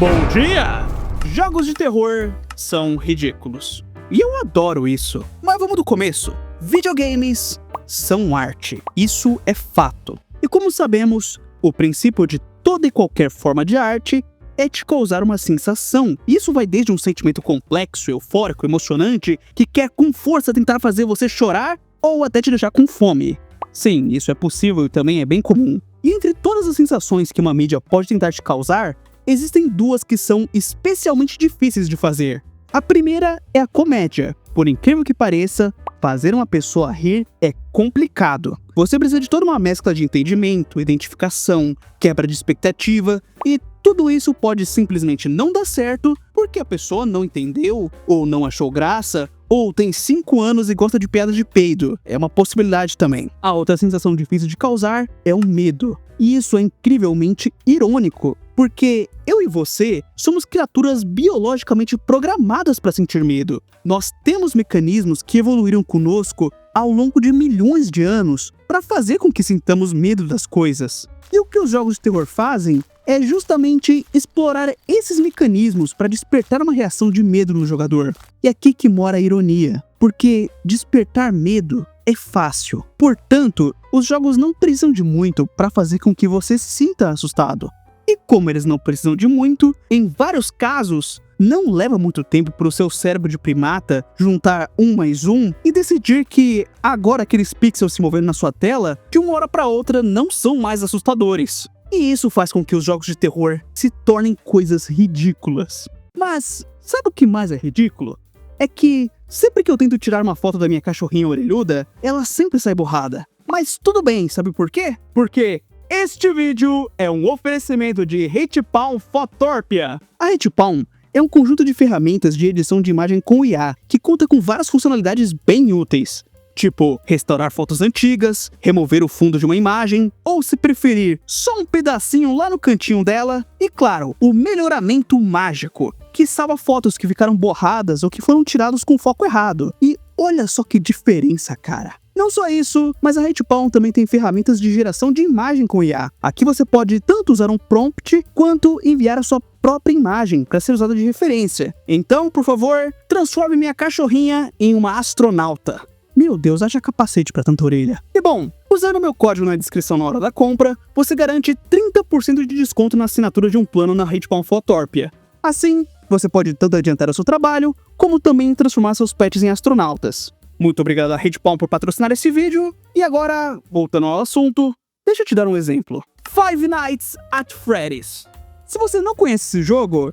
Bom dia! Jogos de terror são ridículos. E eu adoro isso. Mas vamos do começo. Videogames são arte. Isso é fato. E como sabemos, o princípio de toda e qualquer forma de arte é te causar uma sensação. Isso vai desde um sentimento complexo, eufórico, emocionante, que quer com força tentar fazer você chorar ou até te deixar com fome. Sim, isso é possível e também é bem comum. E entre todas as sensações que uma mídia pode tentar te causar, existem duas que são especialmente difíceis de fazer. A primeira é a comédia. Por incrível que pareça, fazer uma pessoa rir é complicado. Você precisa de toda uma mescla de entendimento, identificação, quebra de expectativa, e tudo isso pode simplesmente não dar certo porque a pessoa não entendeu, ou não achou graça, ou tem 5 anos e gosta de piadas de peido. É uma possibilidade também. A outra sensação difícil de causar é o medo. E isso é incrivelmente irônico, porque eu e você somos criaturas biologicamente programadas para sentir medo. Nós temos mecanismos que evoluíram conosco ao longo de milhões de anos para fazer com que sintamos medo das coisas. E o que os jogos de terror fazem é justamente explorar esses mecanismos para despertar uma reação de medo no jogador. E aqui que mora a ironia, porque despertar medo é fácil. Portanto, os jogos não precisam de muito para fazer com que você se sinta assustado. E como eles não precisam de muito, em vários casos, não leva muito tempo para o seu cérebro de primata juntar 1 mais 1 e decidir que agora aqueles pixels se movendo na sua tela, de uma hora para outra, não são mais assustadores. E isso faz com que os jogos de terror se tornem coisas ridículas. Mas sabe o que mais é ridículo? É que sempre que eu tento tirar uma foto da minha cachorrinha orelhuda, ela sempre sai borrada. Mas tudo bem, sabe por quê? Porque este vídeo é um oferecimento de HeyTown Photopia. A HeyTown é um conjunto de ferramentas de edição de imagem com IA, que conta com várias funcionalidades bem úteis. Tipo, restaurar fotos antigas, remover o fundo de uma imagem, ou se preferir, só um pedacinho lá no cantinho dela. E claro, o melhoramento mágico, que salva fotos que ficaram borradas ou que foram tiradas com foco errado. E olha só que diferença, cara. Não só isso, mas a HeyTown também tem ferramentas de geração de imagem com IA. Aqui você pode tanto usar um prompt, quanto enviar a sua própria imagem para ser usada de referência. Então, por favor, transforme minha cachorrinha em uma astronauta. Meu Deus, haja capacete pra tanta orelha. E bom, usando meu código na descrição na hora da compra, você garante 30% de desconto na assinatura de um plano na HeyTown Photopia. Assim, você pode tanto adiantar o seu trabalho, como também transformar seus pets em astronautas. Muito obrigado a HeyTown por patrocinar esse vídeo. E agora, voltando ao assunto, deixa eu te dar um exemplo. Five Nights at Freddy's. Se você não conhece esse jogo,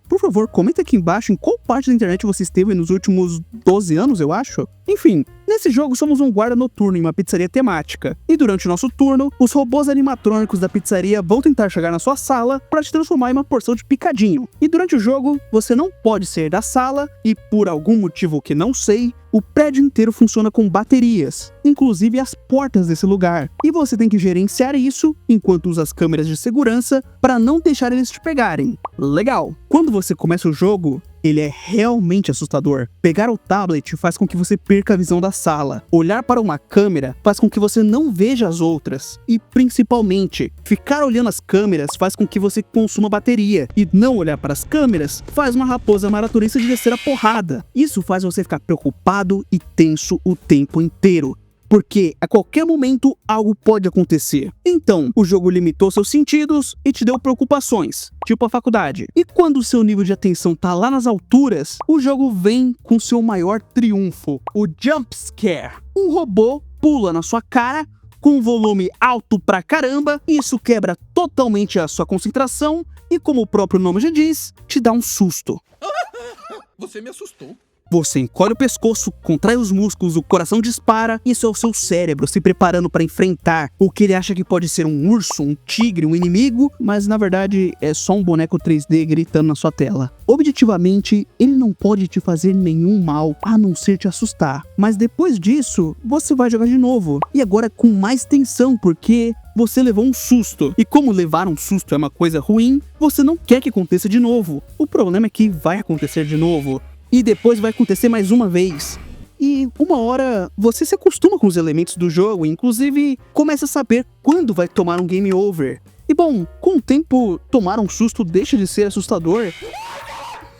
por favor, comenta aqui embaixo em qual parte da internet você esteve nos últimos 12 anos, eu acho. Enfim, nesse jogo somos um guarda noturno em uma pizzaria temática. E durante o nosso turno, os robôs animatrônicos da pizzaria vão tentar chegar na sua sala para te transformar em uma porção de picadinho. E durante o jogo, você não pode sair da sala e, por algum motivo que não sei, o prédio inteiro funciona com baterias, inclusive as portas desse lugar. E você tem que gerenciar isso enquanto usa as câmeras de segurança para não deixar eles te pegarem. Legal! Quando você começa o jogo, ele é realmente assustador. Pegar o tablet faz com que você perca a visão da sala. Olhar para uma câmera faz com que você não veja as outras. E principalmente, ficar olhando as câmeras faz com que você consuma bateria. E não olhar para as câmeras faz uma raposa maratonista de descer a porrada. Isso faz você ficar preocupado e tenso o tempo inteiro. Porque a qualquer momento algo pode acontecer. Então, o jogo limitou seus sentidos e te deu preocupações, tipo a faculdade. E quando o seu nível de atenção tá lá nas alturas, o jogo vem com seu maior triunfo, o Jump Scare. Um robô pula na sua cara com um volume alto pra caramba, e isso quebra totalmente a sua concentração e, como o próprio nome já diz, te dá um susto. Você me assustou. Você encolhe o pescoço, contrai os músculos, o coração dispara. Isso é o seu cérebro se preparando para enfrentar o que ele acha que pode ser um urso, um tigre, um inimigo, mas na verdade é só um boneco 3D gritando na sua tela. Objetivamente, ele não pode te fazer nenhum mal, a não ser te assustar. Mas depois disso, você vai jogar de novo. E agora com mais tensão, porque você levou um susto. E como levar um susto é uma coisa ruim, você não quer que aconteça de novo. O problema é que vai acontecer de novo. E depois vai acontecer mais uma vez. E uma hora você se acostuma com os elementos do jogo, inclusive começa a saber quando vai tomar um game over. E bom, com Com o tempo, tomar um susto deixa de ser assustador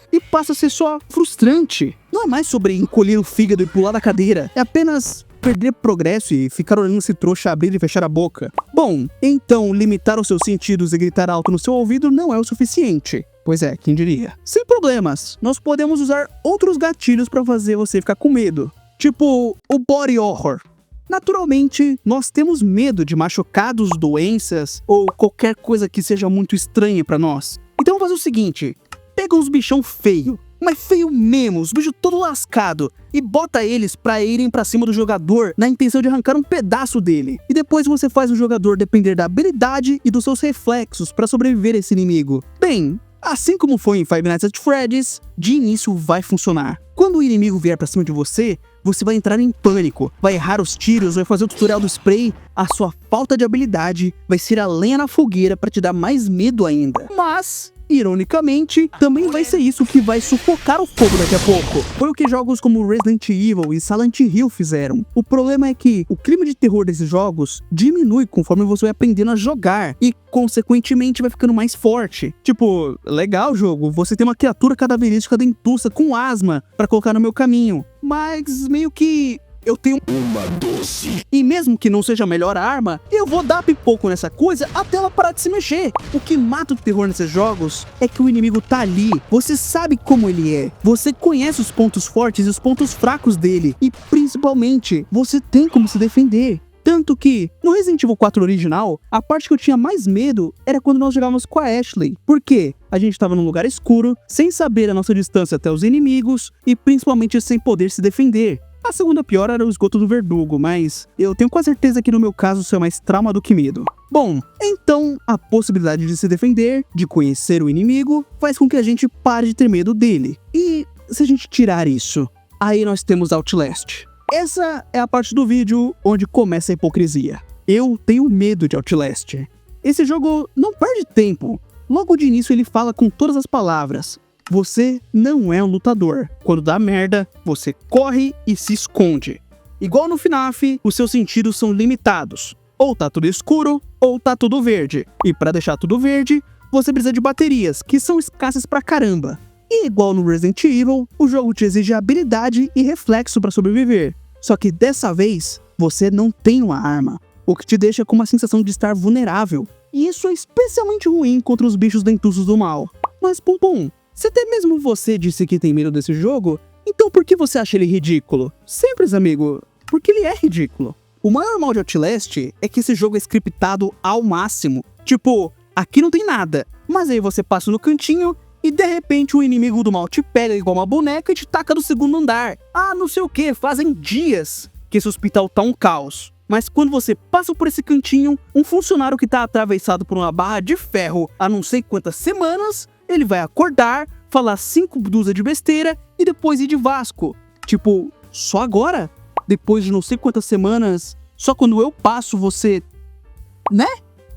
e passa a ser só frustrante. Não é mais sobre encolher o fígado e pular da cadeira, é apenas perder progresso e ficar olhando esse trouxa abrir e fechar a boca. Bom, então limitar os seus sentidos e gritar alto no seu ouvido não é o suficiente. Pois é, quem diria? Sem problemas, nós podemos usar outros gatilhos para fazer você ficar com medo. Tipo, o body horror. Naturalmente, nós temos medo de machucados, doenças ou qualquer coisa que seja muito estranha para nós. Então vamos fazer o seguinte, pega uns bichão feio, mas feio mesmo, os bichos todo lascado, e bota eles pra irem pra cima do jogador na intenção de arrancar um pedaço dele. E depois você faz o jogador depender da habilidade e dos seus reflexos pra sobreviver a esse inimigo. Bem, assim como foi em Five Nights at Freddy's, de início vai funcionar. Quando o inimigo vier pra cima de você, você vai entrar em pânico, vai errar os tiros, vai fazer o tutorial do spray, a sua falta de habilidade vai ser a lenha na fogueira pra te dar mais medo ainda. Mas, ironicamente, também vai ser isso que vai sufocar o fogo daqui a pouco. Foi o que jogos como Resident Evil e Silent Hill fizeram. O problema é que o clima de terror desses jogos diminui conforme você vai aprendendo a jogar e, consequentemente, vai ficando mais forte. Tipo, legal jogo, você tem uma criatura cadaverística dentuça com asma pra colocar no meu caminho, mas meio que eu tenho uma doce. E mesmo que não seja a melhor arma, eu vou dar pipoco nessa coisa até ela parar de se mexer. O que mata o terror nesses jogos é que o inimigo tá ali. Você sabe como ele é. Você conhece os pontos fortes e os pontos fracos dele. E principalmente, você tem como se defender. Tanto que, no Resident Evil 4 original, a parte que eu tinha mais medo era quando nós jogávamos com a Ashley. Por quê? A gente estava num lugar escuro, sem saber a nossa distância até os inimigos e principalmente sem poder se defender. A segunda pior era o esgoto do verdugo, mas eu tenho quase certeza que no meu caso isso é mais trauma do que medo. Bom, então a possibilidade de se defender, de conhecer o inimigo, faz com que a gente pare de ter medo dele. E se a gente tirar isso, aí nós temos Outlast. Essa é a parte do vídeo onde começa a hipocrisia. Eu tenho medo de Outlast. Esse jogo não perde tempo. Logo de início ele fala com todas as palavras. Você não é um lutador. Quando dá merda, você corre e se esconde. Igual no FNAF, os seus sentidos são limitados. Ou tá tudo escuro, ou tá tudo verde. E pra deixar tudo verde, você precisa de baterias, que são escassas pra caramba. E igual no Resident Evil, o jogo te exige habilidade e reflexo pra sobreviver. Só que dessa vez, você não tem uma arma, o que te deixa com uma sensação de estar vulnerável. E isso é especialmente ruim contra os bichos dentuços do mal. Mas Pompom, se até mesmo você disse que tem medo desse jogo, então por que você acha ele ridículo? Simples, amigo, porque ele é ridículo. O maior mal de Outlast é que esse jogo é scriptado ao máximo. Tipo, aqui não tem nada, mas aí você passa no cantinho e de repente o inimigo do mal te pega igual uma boneca e te taca do segundo andar. Ah, não sei o que, fazem dias que esse hospital tá um caos. Mas quando você passa por esse cantinho, um funcionário que tá atravessado por uma barra de ferro há não sei quantas semanas, ele vai acordar, falar 5 dúzias de besteira e depois ir de Vasco. Tipo, só agora? Depois de não sei quantas semanas, só quando eu passo você... Né?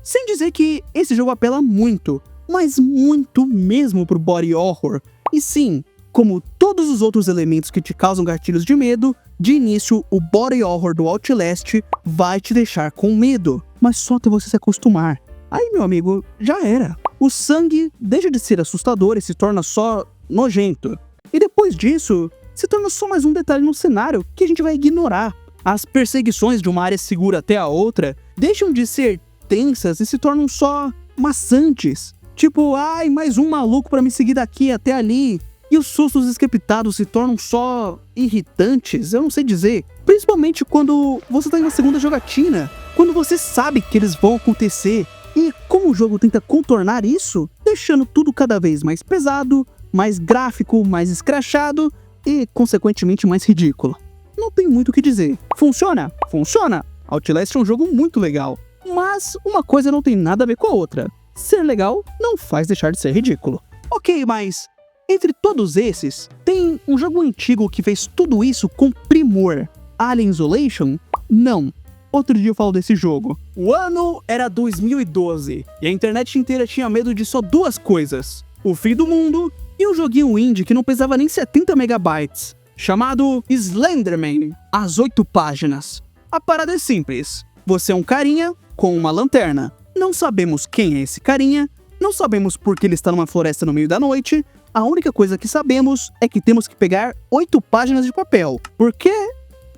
Sem dizer que esse jogo apela muito, mas muito mesmo pro body horror. E sim, como todos os outros elementos que te causam gatilhos de medo, de início o body horror do Outlast vai te deixar com medo, mas só até você se acostumar. Aí, meu amigo, já era. O sangue deixa de ser assustador e se torna só nojento. E depois disso, se torna só mais um detalhe no cenário que a gente vai ignorar. As perseguições de uma área segura até a outra deixam de ser tensas e se tornam só maçantes. Tipo, ai, mais um maluco pra me seguir daqui até ali. E os sustos scriptados se tornam só irritantes, eu não sei dizer. Principalmente quando você tá em uma segunda jogatina, quando você sabe que eles vão acontecer. E como o jogo tenta contornar isso, deixando tudo cada vez mais pesado, mais gráfico, mais escrachado e, consequentemente, mais ridículo. Não tem muito o que dizer. Funciona? Funciona! Outlast é um jogo muito legal. Mas uma coisa não tem nada a ver com a outra. Ser legal não faz deixar de ser ridículo. Ok, mas entre todos esses, tem um jogo antigo que fez tudo isso com primor. Alien Isolation? Não. Outro dia eu falo desse jogo. O ano era 2012 e a internet inteira tinha medo de só duas coisas: o fim do mundo e um joguinho indie que não pesava nem 70 megabytes, chamado Slenderman, as 8 páginas. A parada é simples. Você é um carinha com uma lanterna. Não sabemos quem é esse carinha, não sabemos por que ele está numa floresta no meio da noite. A única coisa que sabemos é que temos que pegar 8 páginas de papel. Por quê?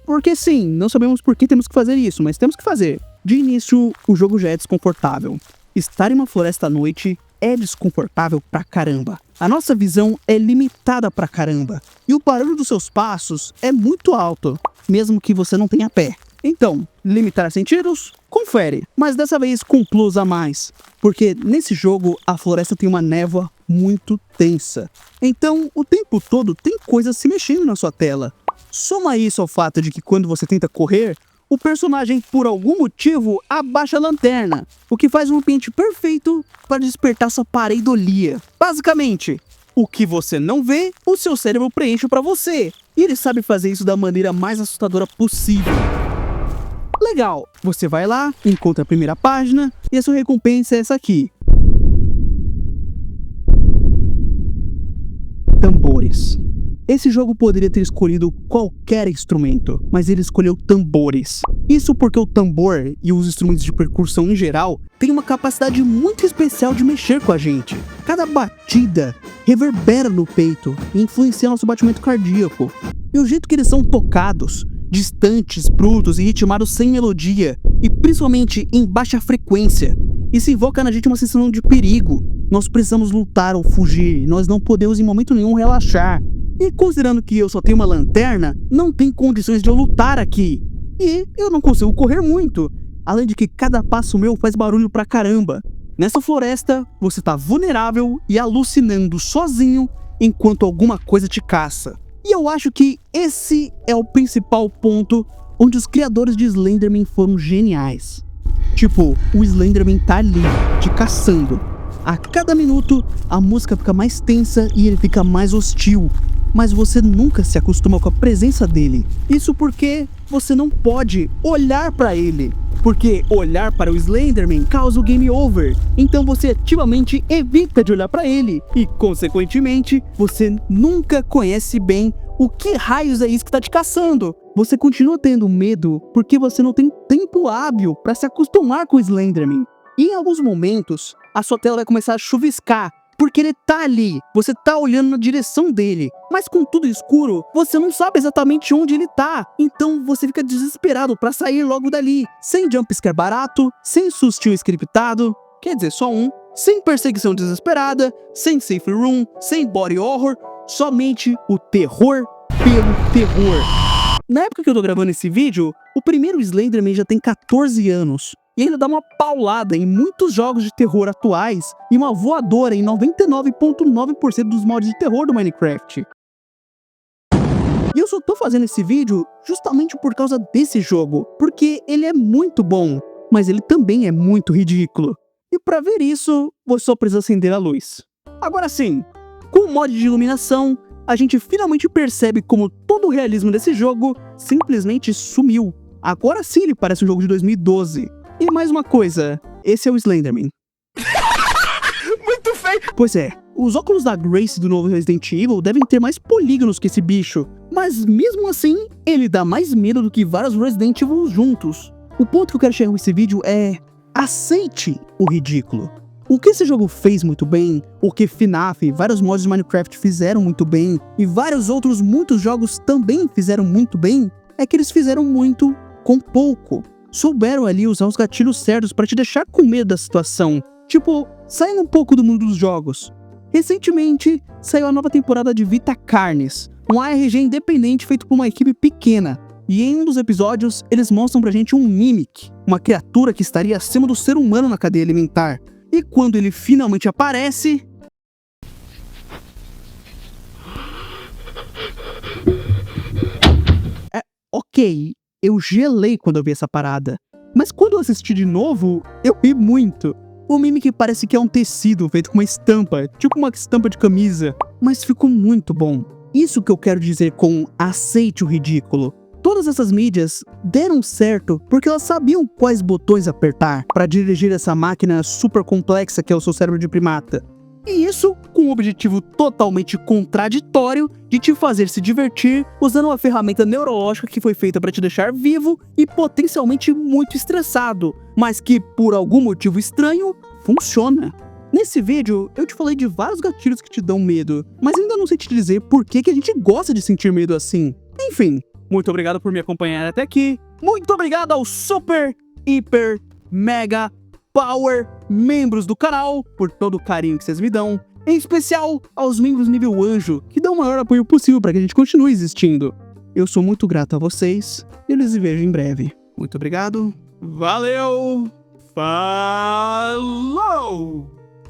Porque sim, não sabemos por que temos que fazer isso, mas temos que fazer. De início, o jogo já é desconfortável. Estar em uma floresta à noite é desconfortável pra caramba. A nossa visão é limitada pra caramba. E o barulho dos seus passos é muito alto, mesmo que você não tenha pé. Então, limitar sentidos? Confere, mas dessa vez com plus a mais. Porque nesse jogo, a floresta tem uma névoa muito densa. Então, o tempo todo tem coisas se mexendo na sua tela. Soma isso ao fato de que quando você tenta correr, o personagem, por algum motivo, abaixa a lanterna, o que faz um ambiente perfeito para despertar sua pareidolia. Basicamente, o que você não vê, o seu cérebro preenche para você. E ele sabe fazer isso da maneira mais assustadora possível. Legal, você vai lá, encontra a primeira página e a sua recompensa é essa aqui. Tambores. Esse jogo poderia ter escolhido qualquer instrumento, mas ele escolheu tambores. Isso porque o tambor e os instrumentos de percussão em geral têm uma capacidade muito especial de mexer com a gente. Cada batida reverbera no peito e influencia nosso batimento cardíaco. E o jeito que eles são tocados, distantes, brutos e ritmados sem melodia, e principalmente em baixa frequência, isso invoca na gente uma sensação de perigo. Nós precisamos lutar ou fugir, nós não podemos em momento nenhum relaxar. E considerando que eu só tenho uma lanterna, não tem condições de eu lutar aqui. E eu não consigo correr muito, além de que cada passo meu faz barulho pra caramba. Nessa floresta, você tá vulnerável e alucinando sozinho enquanto alguma coisa te caça. E eu acho que esse é o principal ponto onde os criadores de Slenderman foram geniais. Tipo, o Slenderman tá ali, te caçando. A cada minuto, a música fica mais tensa e ele fica mais hostil. Mas você nunca se acostuma com a presença dele. Isso porque você não pode olhar para ele. Porque olhar para o Slenderman causa o game over. Então você ativamente evita de olhar para ele. E, consequentemente, você nunca conhece bem o que raios é isso que está te caçando. Você continua tendo medo porque você não tem tempo hábil para se acostumar com o Slenderman. E em alguns momentos, a sua tela vai começar a chuviscar. Porque ele tá ali, você tá olhando na direção dele, mas com tudo escuro, você não sabe exatamente onde ele tá. Então você fica desesperado pra sair logo dali, sem jumpscare barato, sem sustinho scriptado, quer dizer, só um, sem perseguição desesperada, sem safe room, sem body horror, somente o terror pelo terror. Na época que eu tô gravando esse vídeo, o primeiro Slenderman já tem 14 anos. E ainda dá uma paulada em muitos jogos de terror atuais e uma voadora em 99,9% dos mods de terror do Minecraft. E eu só tô fazendo esse vídeo justamente por causa desse jogo, porque ele é muito bom, mas ele também é muito ridículo. E pra ver isso, você só precisa acender a luz. Agora sim, com o mod de iluminação, a gente finalmente percebe como todo o realismo desse jogo simplesmente sumiu. Agora sim ele parece um jogo de 2012. E mais uma coisa, esse é o Slenderman. Muito feio! Pois é, os óculos da Grace do novo Resident Evil devem ter mais polígonos que esse bicho, mas mesmo assim, ele dá mais medo do que vários Resident Evil juntos. O ponto que eu quero chegar com esse vídeo é: aceite o ridículo. O que esse jogo fez muito bem, o que FNAF e vários mods de Minecraft fizeram muito bem, e vários outros muitos jogos também fizeram muito bem, é que eles fizeram muito com pouco. Souberam ali usar os gatilhos certos para te deixar com medo da situação. Tipo, saindo um pouco do mundo dos jogos. Recentemente, saiu a nova temporada de Vita Carnes, um ARG independente feito por uma equipe pequena. E em um dos episódios, eles mostram pra gente um Mimic, uma criatura que estaria acima do ser humano na cadeia alimentar. E quando ele finalmente aparece... Ok, eu gelei quando eu vi essa parada. Mas quando eu assisti de novo, eu ri muito. O Mimic parece que é um tecido feito com uma estampa, tipo uma estampa de camisa. Mas ficou muito bom. Isso que eu quero dizer com aceite o ridículo. Todas essas mídias deram certo porque elas sabiam quais botões apertar para dirigir essa máquina super complexa que é o seu cérebro de primata. E isso com o objetivo totalmente contraditório de te fazer se divertir usando uma ferramenta neurológica que foi feita para te deixar vivo e potencialmente muito estressado. mas que por algum motivo estranho funciona. Nesse vídeo, eu te falei de vários gatilhos que te dão medo, mas ainda não sei te dizer por que a gente gosta de sentir medo assim. Enfim, muito obrigado por me acompanhar até aqui. Muito obrigado aos super, hiper, mega, power membros do canal por todo o carinho que vocês me dão. Em especial aos membros nível anjo, que dão o maior apoio possível para que a gente continue existindo. Eu sou muito grato a vocês e eu lhes vejo em breve. Muito obrigado. Valeu! Falou!